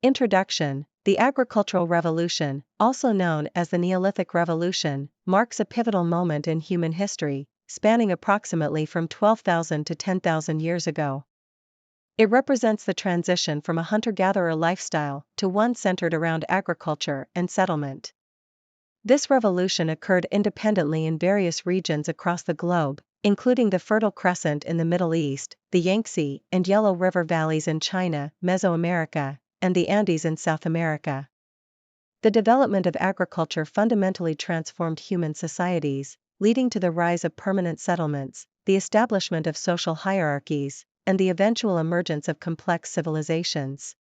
Introduction. The agricultural revolution, also known as the Neolithic Revolution, marks a pivotal moment in human history, spanning approximately from 12,000 to 10,000 years ago. It represents the transition from a hunter-gatherer lifestyle to one centered around agriculture and settlement. This revolution occurred independently in various regions across the globe, including the Fertile Crescent in the Middle East, the Yangtze and Yellow River valleys in China, Mesoamerica, and the Andes in South America. The development of agriculture fundamentally transformed human societies, leading to the rise of permanent settlements, the establishment of social hierarchies, and the eventual emergence of complex civilizations.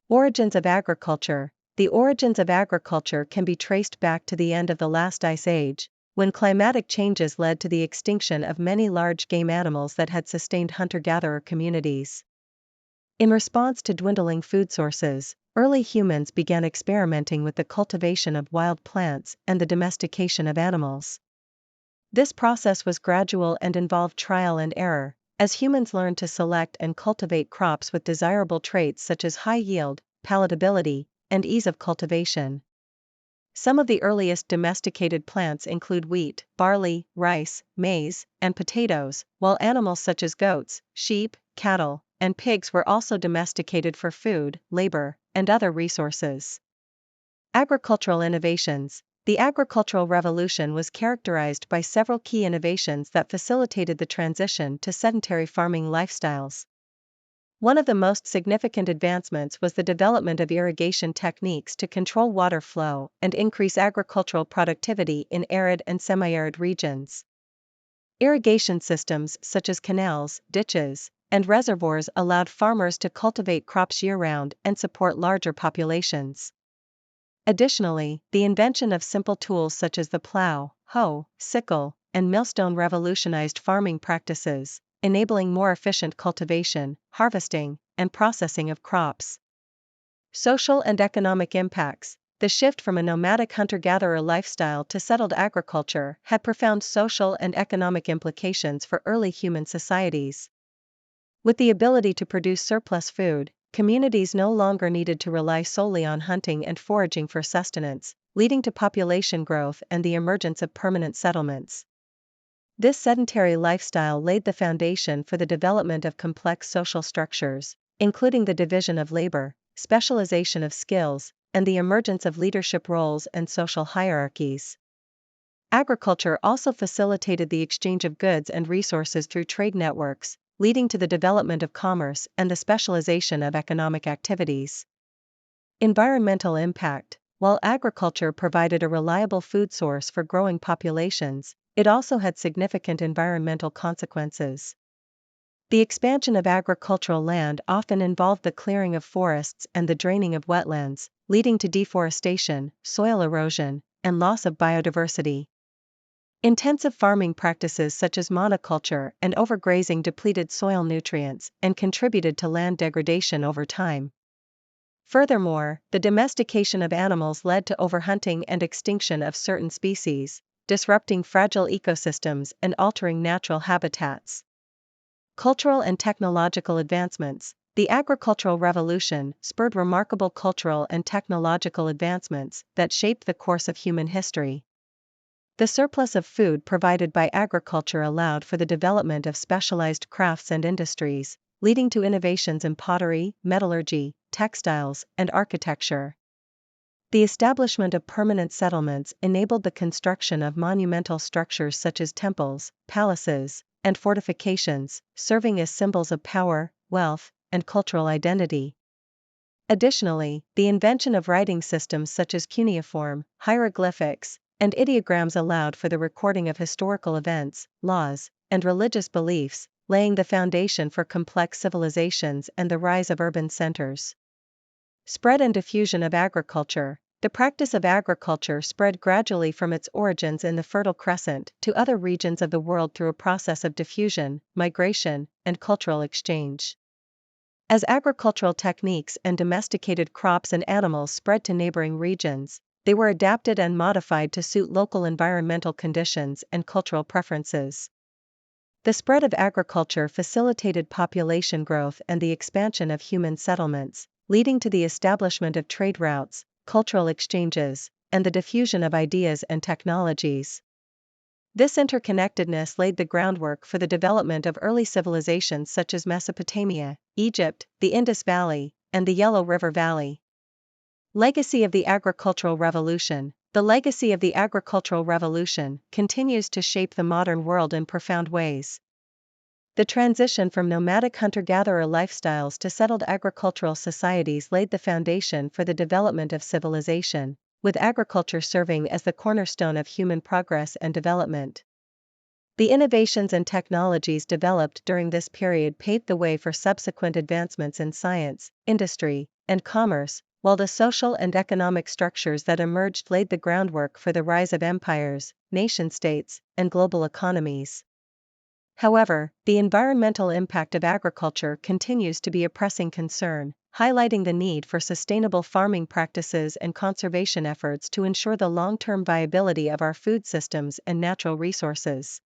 Origins of agriculture. The origins of agriculture can be traced back to the end of the last ice age, when climatic changes led to the extinction of many large game animals that had sustained hunter-gatherer communities. In response to dwindling food sources, early humans began experimenting with the cultivation of wild plants and the domestication of animals. This process was gradual and involved trial and error, as humans learned to select and cultivate crops with desirable traits such as high yield, palatability, and ease of cultivation. Some of the earliest domesticated plants include wheat, barley, rice, maize, and potatoes, while animals such as goats, sheep, cattle, and pigs were also domesticated for food, labor, and other resources. Agricultural innovations. The agricultural revolution was characterized by several key innovations that facilitated the transition to sedentary farming lifestyles. One of the most significant advancements was the development of irrigation techniques to control water flow and increase agricultural productivity in arid and semi-arid regions. Irrigation systems such as canals, ditches, and reservoirs allowed farmers to cultivate crops year-round and support larger populations. Additionally, the invention of simple tools such as the plow, hoe, sickle, and millstone revolutionized farming practices, enabling more efficient cultivation, harvesting, and processing of crops. Social and economic impacts. The shift from a nomadic hunter-gatherer lifestyle to settled agriculture had profound social and economic implications for early human societies. With the ability to produce surplus food, communities no longer needed to rely solely on hunting and foraging for sustenance, leading to population growth and the emergence of permanent settlements. This sedentary lifestyle laid the foundation for the development of complex social structures, including the division of labor, specialization of skills, and the emergence of leadership roles and social hierarchies. Agriculture also facilitated the exchange of goods and resources through trade networks, leading to the development of commerce and the specialization of economic activities. Environmental impact. While agriculture provided a reliable food source for growing populations, it also had significant environmental consequences. The expansion of agricultural land often involved the clearing of forests and the draining of wetlands, leading to deforestation, soil erosion, and loss of biodiversity. Intensive farming practices such as monoculture and overgrazing depleted soil nutrients and contributed to land degradation over time. Furthermore, the domestication of animals led to overhunting and extinction of certain species, disrupting fragile ecosystems and altering natural habitats. Cultural and technological advancements. The agricultural revolution spurred remarkable cultural and technological advancements that shaped the course of human history. The surplus of food provided by agriculture allowed for the development of specialized crafts and industries, leading to innovations in pottery, metallurgy, textiles, and architecture. The establishment of permanent settlements enabled the construction of monumental structures such as temples, palaces, and fortifications, serving as symbols of power, wealth, and cultural identity. Additionally, the invention of writing systems such as cuneiform, hieroglyphics, and ideograms allowed for the recording of historical events, laws, and religious beliefs, laying the foundation for complex civilizations and the rise of urban centers. Spread and diffusion of agriculture. The practice of agriculture spread gradually from its origins in the Fertile Crescent to other regions of the world through a process of diffusion, migration, and cultural exchange. As agricultural techniques and domesticated crops and animals spread to neighboring regions, they were adapted and modified to suit local environmental conditions and cultural preferences. The spread of agriculture facilitated population growth and the expansion of human settlements, leading to the establishment of trade routes, cultural exchanges, and the diffusion of ideas and technologies. This interconnectedness laid the groundwork for the development of early civilizations such as Mesopotamia, Egypt, the Indus Valley, and the Yellow River Valley. Legacy of the Agricultural Revolution. The legacy of the agricultural revolution continues to shape the modern world in profound ways. The transition from nomadic hunter-gatherer lifestyles to settled agricultural societies laid the foundation for the development of civilization, with agriculture serving as the cornerstone of human progress and development. The innovations and technologies developed during this period paved the way for subsequent advancements in science, industry, and commerce, while the social and economic structures that emerged laid the groundwork for the rise of empires, nation-states, and global economies. However, the environmental impact of agriculture continues to be a pressing concern, highlighting the need for sustainable farming practices and conservation efforts to ensure the long-term viability of our food systems and natural resources.